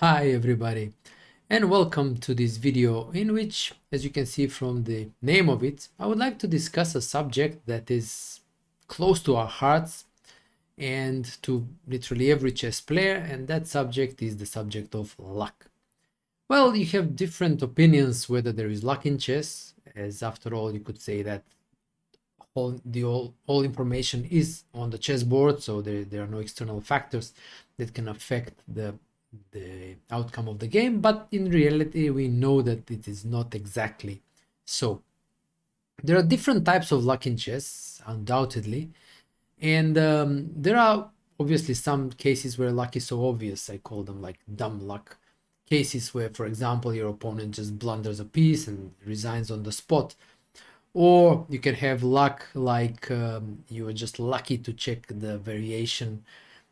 Hi everybody, and welcome to this video in which, as you can see from the name of it, I would like to discuss a subject that is close to our hearts and to literally every chess player, and that subject is the subject of luck. Well, you have different opinions whether there is luck in chess, as after all you could say that all information is on the chessboard, so there are no external factors that can affect the outcome of the game, but in reality we know that it is not exactly so. There are different types of luck in chess, undoubtedly, and there are obviously some cases where luck is so obvious. I call them like dumb luck cases, where, for example, your opponent just blunders a piece and resigns on the spot. Or you can have luck like you are just lucky to check the variation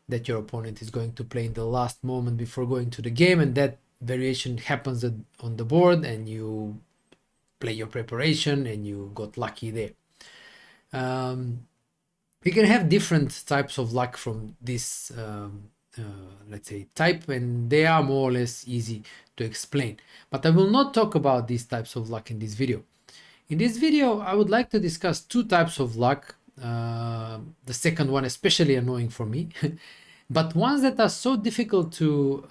that your opponent is going to play in the last moment before going to the game, and that variation happens on the board and you play your preparation and you got lucky there. You can have different types of luck from this let's say type, and they are more or less easy to explain, but I will not talk about these types of luck in this video. In this video I would like to discuss two types of luck, the second one especially annoying for me but ones that are so difficult to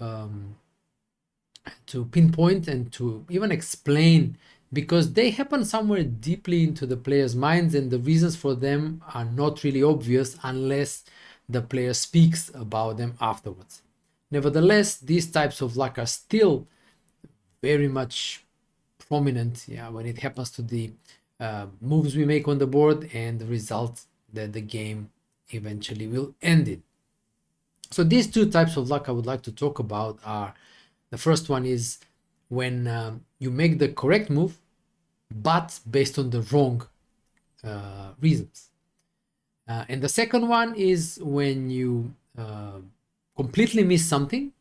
pinpoint and to even explain, because they happen somewhere deeply into the players' minds, and the reasons for them are not really obvious unless the player speaks about them afterwards. Nevertheless, these types of luck are still very much prominent, when it happens to the moves we make on the board and the results that the game eventually will end in. So these two types of luck I would like to talk about are, the first one is when you make the correct move, but based on the wrong reasons. And the second one is when you completely miss something,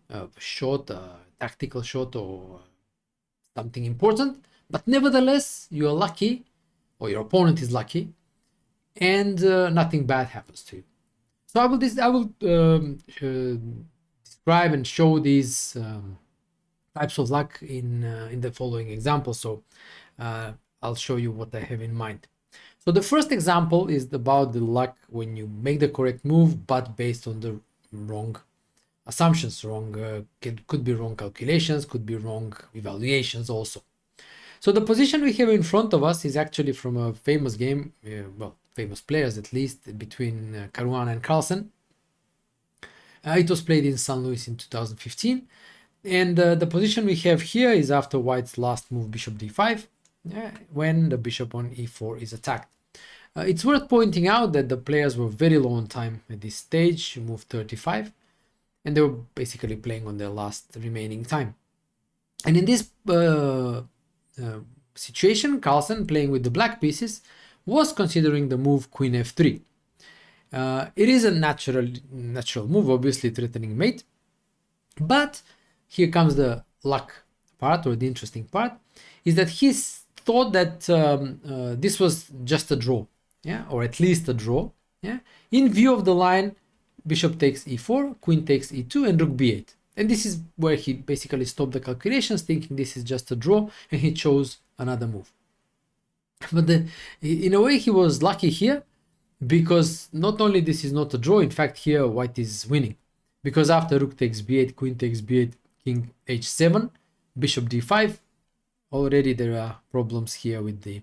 a shot, a tactical shot, or something important, but nevertheless you are lucky, or your opponent is lucky, and nothing bad happens to you. So I will describe and show these types of luck in the following example. So I'll show you what I have in mind. So the first example is about the luck when you make the correct move, but based on the wrong assumptions, could be wrong calculations, could be wrong evaluations also. So the position we have in front of us is actually from a famous game, well, famous players at least, between Caruana and Carlsen. It was played in St. Louis in 2015, and the position we have here is after White's last move, bishop d5, when the bishop on e4 is attacked. It's worth pointing out that the players were very low on time at this stage, move 35, and they were basically playing on their last remaining time. And in this situation, Carlsen, playing with the black pieces, was considering the move queen f3. It is a natural move, obviously threatening mate, but here comes the luck part, or the interesting part, is that he thought that this was just a draw, or at least a draw, in view of the line bishop takes e4, queen takes e2, and rook b8. And this is where he basically stopped the calculations, thinking this is just a draw, and he chose another move. But in a way, he was lucky here, because not only this is not a draw, in fact, here White is winning. Because after rook takes b8, queen takes b8, king h7, bishop d5, already there are problems here with the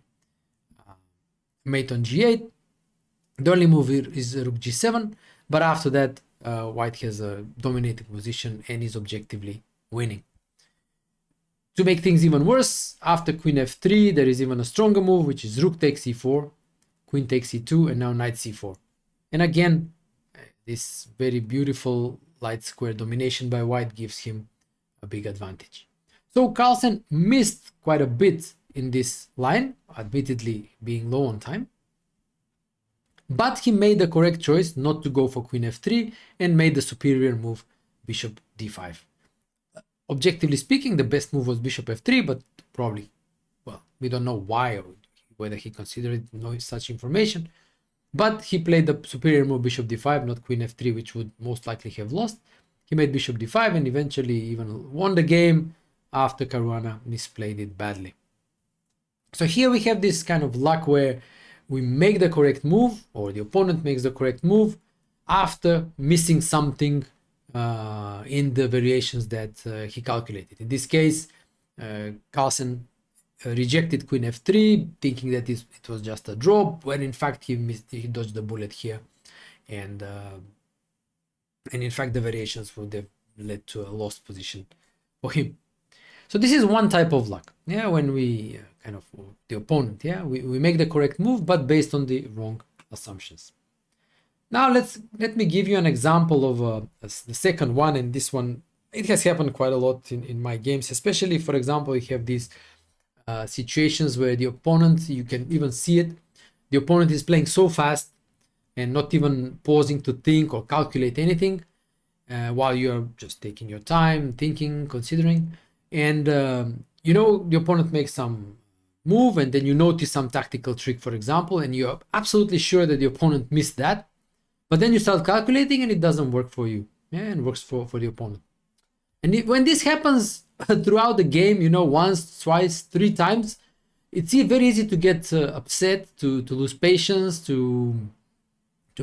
mate on g8. The only move here is rook g7, but after that, White has a dominating position and is objectively winning. To make things even worse, after queen f3, there is even a stronger move, which is rook takes e4, queen takes e2, and now knight c4. And again, this very beautiful light square domination by White gives him a big advantage. So Carlsen missed quite a bit in this line, admittedly being low on time, but he made the correct choice not to go for queen f3 and made the superior move bishop d5. Objectively speaking, the best move was bishop f3, but probably, well, we don't know why, or whether he considered no such information, but he played the superior move bishop d5, not queen f3, which would most likely have lost, He made bishop d5 and eventually even won the game after Caruana misplayed it badly. So here we have this kind of luck where we make the correct move, or the opponent makes the correct move, after missing something in the variations that he calculated. In this case, Carlsen rejected queen f3, thinking that it was just a drop, when in fact he dodged the bullet here, and in fact the variations would have led to a lost position for him. So this is one type of luck, yeah, when we the opponent, yeah, we make the correct move, but based on the wrong assumptions. Now let me give you an example of the second one, and this one, it has happened quite a lot in my games, especially, for example, you have these situations where the opponent, you can even see it, the opponent is playing so fast and not even pausing to think or calculate anything, while you're just taking your time, thinking, considering, and you know, the opponent makes some move, and then you notice some tactical trick, for example, and you're absolutely sure that the opponent missed that, but then you start calculating and it doesn't work for you, yeah, and works for the opponent. And when this happens throughout the game, you know, once, twice, 3 times, it's very easy to get upset, to lose patience, to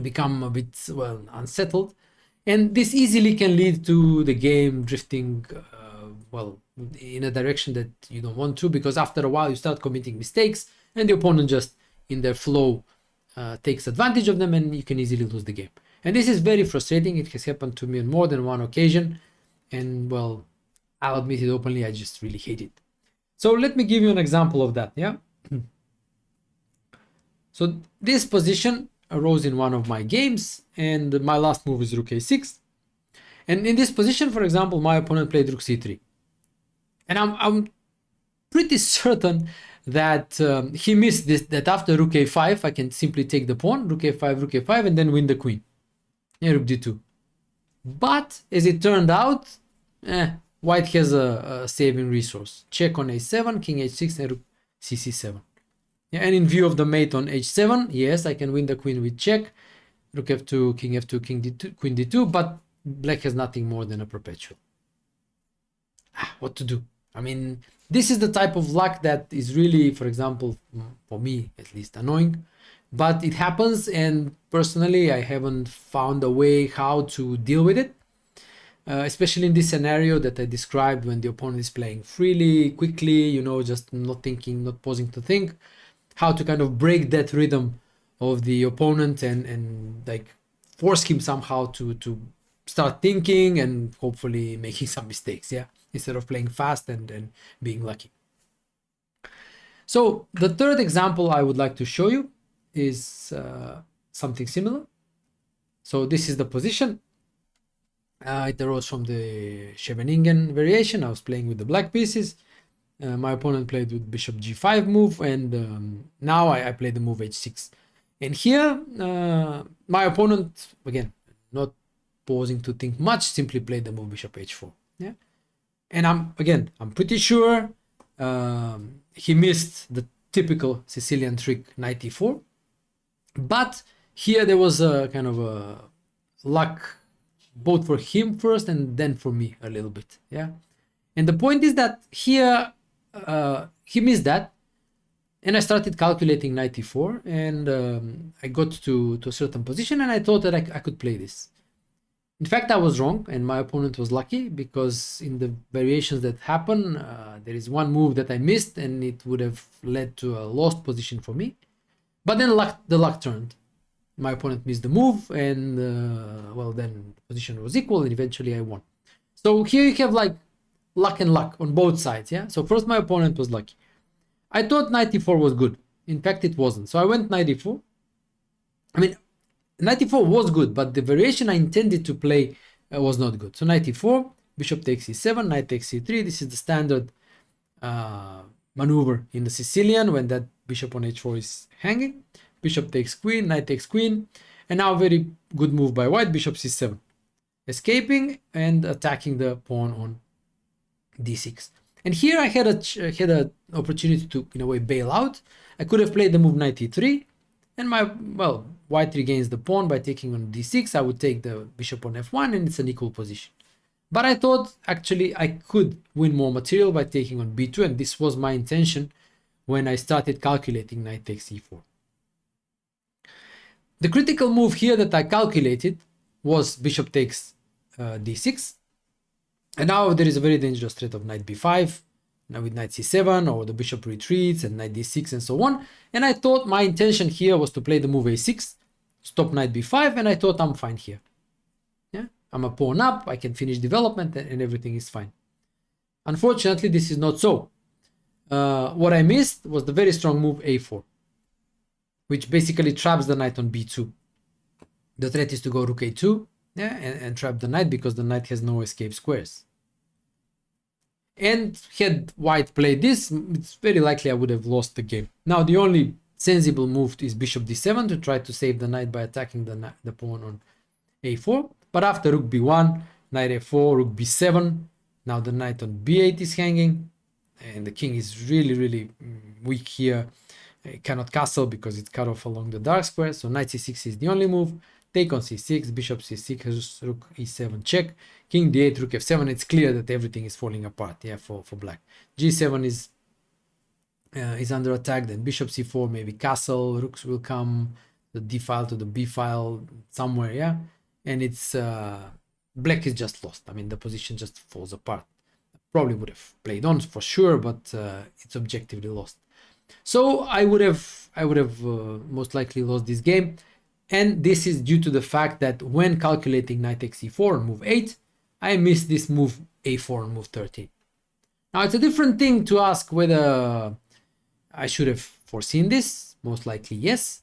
become a bit, well, unsettled, and this easily can lead to the game drifting well, in a direction that you don't want to, because after a while you start committing mistakes and the opponent just in their flow takes advantage of them, and you can easily lose the game. And this is very frustrating. It has happened to me on more than one occasion, and well, I'll admit it openly, I just really hate it. So let me give you an example of that, yeah. So this position arose in one of my games, and my last move is rook a6, and in this position, for example, my opponent played rook c3. And I'm pretty certain that he missed this, that after rook a5 I can simply take the pawn, rook a5, and then win the queen, yeah, rook d2. But as it turned out, white has a saving resource. Check on a7, king h6, and rook cc7. Yeah, and in view of the mate on h7, yes, I can win the queen with check, rook f2, king f2, king d2, queen d2, but black has nothing more than a perpetual. What to do? I mean, this is the type of luck that is really, for example, for me at least, annoying, but it happens, and personally I haven't found a way how to deal with it, especially in this scenario that I described, when the opponent is playing freely, quickly, you know, just not thinking, not pausing to think, how to kind of break that rhythm of the opponent and like force him somehow to start thinking and hopefully making some mistakes, yeah, instead of playing fast and being lucky. So the third example I would like to show you is something similar. So this is the position. It arose from the Scheveningen variation. I was playing with the black pieces. My opponent played with bishop g5 move, and now I played the move h6. And here, my opponent, again, not pausing to think much, simply played the move bishop h4. Yeah, and I'm pretty sure he missed the typical Sicilian trick knight e4, but here there was a kind of a luck both for him first and then for me a little bit, yeah. And the point is that here he missed that, and I started calculating knight e4, and I got to a certain position, and I thought that I could play this. In fact, I was wrong, and my opponent was lucky, because in the variations that happen, there is one move that I missed, and it would have led to a lost position for me. But then the luck turned. My opponent missed the move, and well, then the position was equal, and eventually I won. So here you have like luck and luck on both sides, yeah. So first my opponent was lucky. I thought knight e4 was good. In fact, it wasn't. So I went knight e4. I mean, knight e4 was good, but the variation I intended to play was not good. So knight e4, bishop takes e7, knight takes e3. This is the standard maneuver in the Sicilian when that bishop on h4 is hanging. Bishop takes queen, knight takes queen, and now very good move by white, bishop c7, escaping and attacking the pawn on d6. And here I had an opportunity to, in a way, bail out. I could have played the move knight e3, and white regains the pawn by taking on d6. I would take the bishop on f1, and it's an equal position. But I thought actually I could win more material by taking on b2, and this was my intention when I started calculating knight takes e4. The critical move here that I calculated was bishop takes d6, and now there is a very dangerous threat of knight b5, now with knight c7, or the bishop retreats and knight d6 and so on. And I thought my intention here was to play the move a6, stop knight b5, and I thought I'm fine here. Yeah, I'm a pawn up, I can finish development, and everything is fine. Unfortunately, this is not so. What I missed was the very strong move a4, which basically traps the knight on b2. The threat is to go rook a2, yeah, and trap the knight because the knight has no escape squares. And had white played this, it's very likely I would have lost the game. Now the only sensible move is bishop d7 to try to save the knight by attacking the pawn on a4. But after rook b1, knight a4, rook b7, now the knight on b8 is hanging, and the king is really weak here. It cannot castle because it's cut off along the dark square. So knight c6 is the only move. Take on c6, bishop c6, rook e7 check, king d8, rook f7. It's clear that everything is falling apart, yeah, for black. g7 is under attack, then bishop c4, maybe castle, rooks will come, the d file to the b file somewhere, yeah, and it's black is just lost. I mean, the position just falls apart. Probably would have played on for sure, but it's objectively lost. So I would have most likely lost this game. And this is due to the fact that when calculating knight takes e4 on move 8, I missed this move a4 on move 13. Now it's a different thing to ask whether I should have foreseen this. Most likely yes.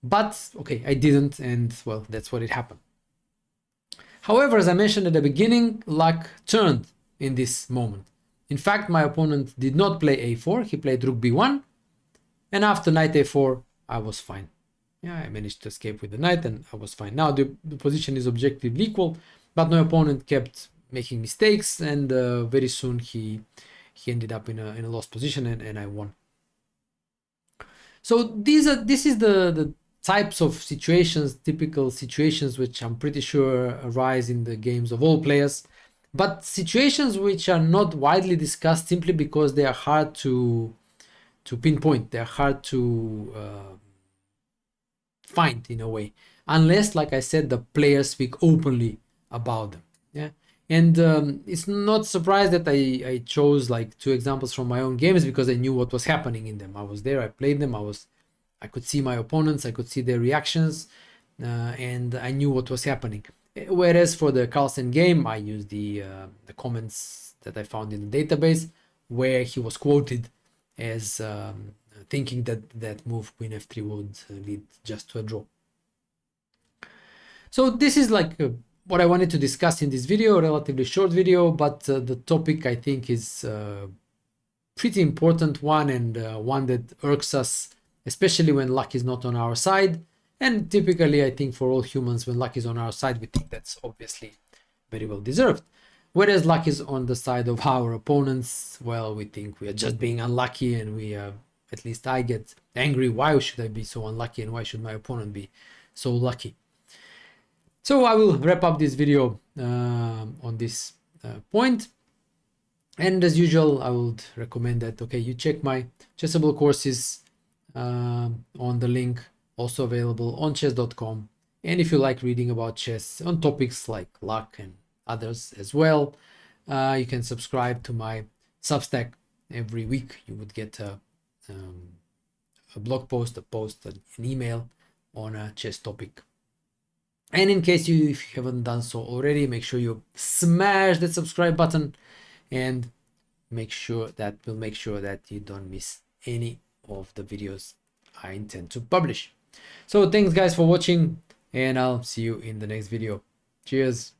But okay, I didn't, and well, that's what it happened. However, as I mentioned at the beginning, luck turned in this moment. In fact, my opponent did not play a4, he played rook b1, and after knight a4, I was fine. Yeah, I managed to escape with the knight and I was fine. Now the position is objectively equal, but my opponent kept making mistakes, and very soon he ended up in a lost position, and I won. So this is the types of situations, typical situations, which I'm pretty sure arise in the games of all players, but situations which are not widely discussed simply because they are hard to pinpoint. They're hard to find in a way, unless, like I said, the players speak openly about them. Yeah, and it's not surprised that I chose like 2 examples from my own games, because I knew what was happening in them. I was there, I played them, I could see my opponents, I could see their reactions, and I knew what was happening. Whereas for the Carlsen game, I used the comments that I found in the database, where he was quoted as thinking that move queen f3 would lead just to a draw. So this is like what I wanted to discuss in this video, a relatively short video, but the topic I think is pretty important one, and one that irks us, especially when luck is not on our side. And typically, I think for all humans, when luck is on our side, we think that's obviously very well deserved. Whereas luck is on the side of our opponents, well, we think we are just being unlucky, and we at least I get angry. Why should I be so unlucky, and why should my opponent be so lucky? So I will wrap up this video on this point. And as usual, I would recommend that, okay, you check my Chessable courses on the link also available on chess.com. And if you like reading about chess on topics like luck and others as well, you can subscribe to my Substack. Every week you would get a blog post, an email on a chess topic. And in case if you haven't done so already, make sure you smash that subscribe button, and make sure that you don't miss any of the videos I intend to publish. So thanks guys for watching, and I'll see you in the next video. Cheers.